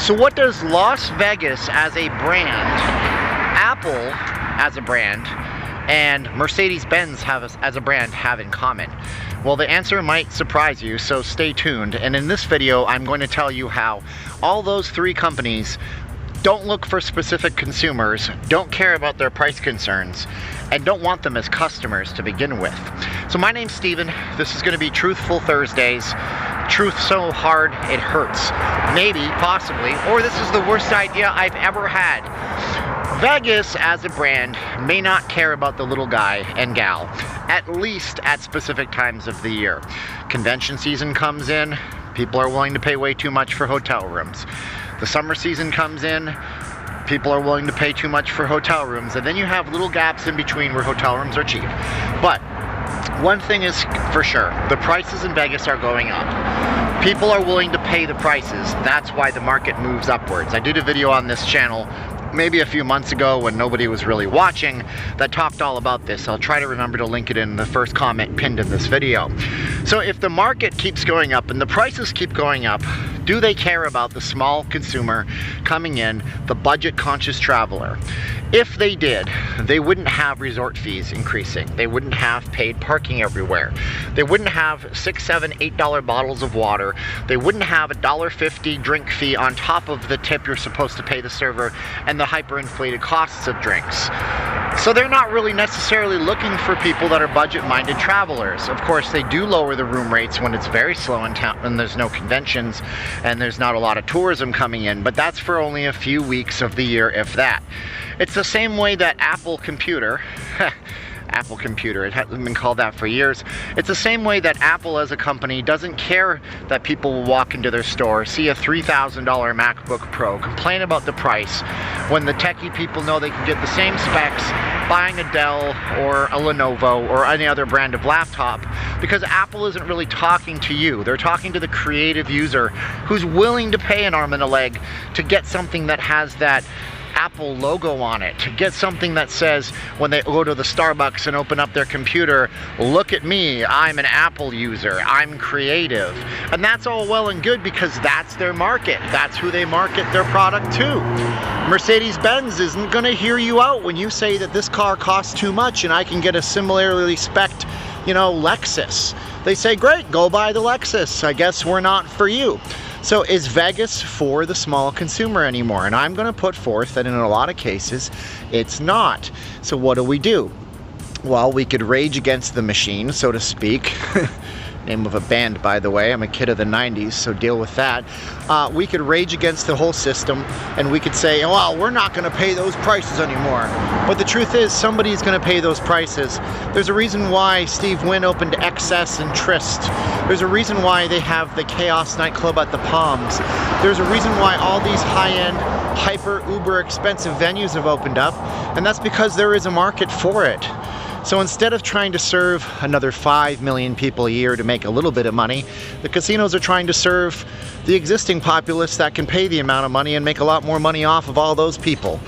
So what does Las Vegas as a brand, Apple as a brand, and Mercedes-Benz as a brand have in common? Well, the answer might surprise you, so stay tuned. And in this video, I'm going to tell you how all those three companies don't look for specific consumers, don't care about their price concerns, and don't want them as customers to begin with. So my name's Steven. This is going to be Truthful Thursdays. Truth so hard it hurts. Maybe, possibly, or this is the worst idea I've ever had. Vegas as a brand may not care about the little guy and gal, at least at specific times of the year. Convention season comes in, people are willing to pay way too much for hotel rooms. The summer season comes in, people are willing to pay too much for hotel rooms, and then you have little gaps in between where hotel rooms are cheap. But one thing is for sure, the prices in Vegas are going up. People are willing to pay the prices. That's why the market moves upwards. I did a video on this channel maybe a few months ago when nobody was really watching that talked all about this. I'll try to remember to link it in the first comment pinned in this video. So if the market keeps going up and the prices keep going up, do they care about the small consumer coming in, the budget conscious traveler? If they did, they wouldn't have resort fees increasing. They wouldn't have paid parking everywhere. They wouldn't have $6, $7, $8 bottles of water. They wouldn't have a $1.50 drink fee on top of the tip you're supposed to pay the server and the hyperinflated costs of drinks. So they're not really necessarily looking for people that are budget-minded travelers. Of course, they do lower the room rates when it's very slow in town and there's no conventions and there's not a lot of tourism coming in, but that's for only a few weeks of the year, if that. It's the same way that Apple Computer, Apple Computer, it hasn't been called that for years. It's the same way that Apple as a company doesn't care that people will walk into their store, see a $3,000 MacBook Pro, complain about the price, when the techie people know they can get the same specs buying a Dell or a Lenovo or any other brand of laptop, because Apple isn't really talking to you. They're talking to the creative user who's willing to pay an arm and a leg to get something that has that Apple logo on it, to get something that says when they go to the Starbucks and open up their computer, look at me, I'm an Apple user, I'm creative. And that's all well and good because that's their market. That's who they market their product to. Mercedes-Benz isn't going to hear you out when you say that this car costs too much and I can get a similarly spec'd, Lexus. They say, great, go buy the Lexus. I guess we're not for you. So is Vegas for the small consumer anymore? And I'm going to put forth that in a lot of cases, it's not. So what do? Well, we could rage against the machine, so to speak. Name of a band, by the way. I'm a kid of the 90s, so deal with that. We could rage against the whole system, and we could say, well, we're not going to pay those prices anymore. But the truth is, somebody's going to pay those prices. There's a reason why Steve Wynn opened Excess and Tryst. There's a reason why they have the Chaos nightclub at the Palms. There's a reason why all these high-end, uber expensive venues have opened up, and that's because there is a market for it. So instead of trying to serve another 5 million people a year to make a little bit of money, the casinos are trying to serve the existing populace that can pay the amount of money and make a lot more money off of all those people.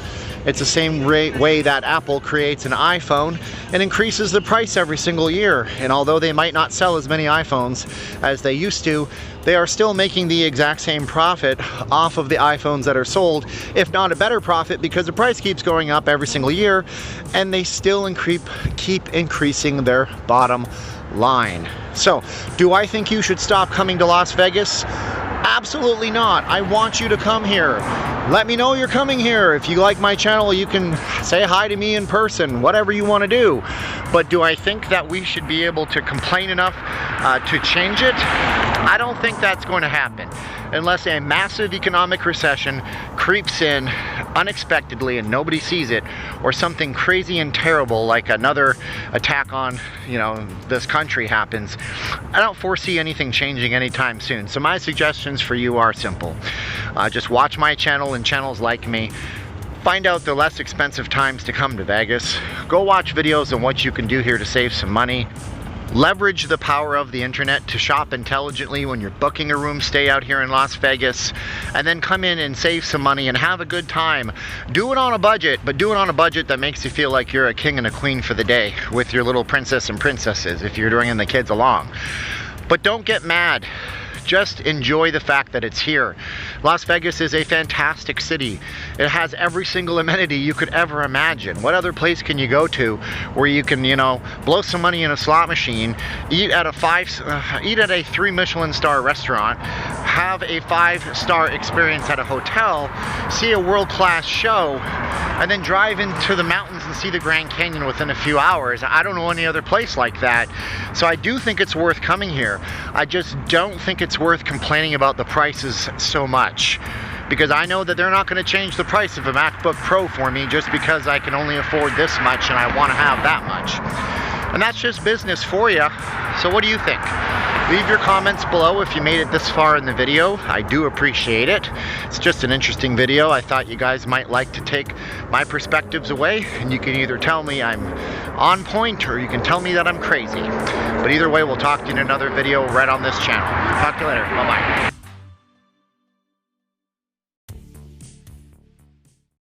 It's the same way that Apple creates an iPhone and increases the price every single year. And although they might not sell as many iPhones as they used to, they are still making the exact same profit off of the iPhones that are sold, if not a better profit, because the price keeps going up every single year and they still keep increasing their bottom line. So, do I think you should stop coming to Las Vegas? Absolutely not. I want you to come here. Let me know you're coming here. If you like my channel, you can say hi to me in person, whatever you want to do. But do I think that we should be able to complain enough to change it? I don't think that's going to happen unless a massive economic recession creeps in unexpectedly and nobody sees it, or something crazy and terrible like another attack on, this country happens. I don't foresee anything changing anytime soon. So my suggestions for you are simple. Just watch my channel and channels like me. Find out the less expensive times to come to Vegas. Go watch videos on what you can do here to save some money. Leverage the power of the internet to shop intelligently when you're booking a room stay out here in Las Vegas, and then come in and save some money and have a good time. Do it on a budget, but do it on a budget that makes you feel like you're a king and a queen for the day with your little princess and princesses if you're bringing the kids along. But don't get mad just enjoy the fact that it's here. Las Vegas is a fantastic city. It has every single amenity you could ever imagine. What other place can you go to where you can, you know, blow some money in a slot machine, eat at a 3 Michelin star restaurant, have a 5-star experience at a hotel, see a world-class show, and then drive into the mountains and see the Grand Canyon within a few hours? I don't know any other place like that. So I do think it's worth coming here. I just don't think it's worth complaining about the prices so much, because I know that they're not going to change the price of a MacBook Pro for me just because I can only afford this much and I want to have that much. And that's just business for you. So what do you think? Leave your comments below if you made it this far in the video. I do appreciate it. It's just an interesting video. I thought you guys might like to take my perspectives away, and you can either tell me I'm on point or you can tell me that I'm crazy. But either way, we'll talk to you in another video right on this channel. Talk to you later. Bye-bye.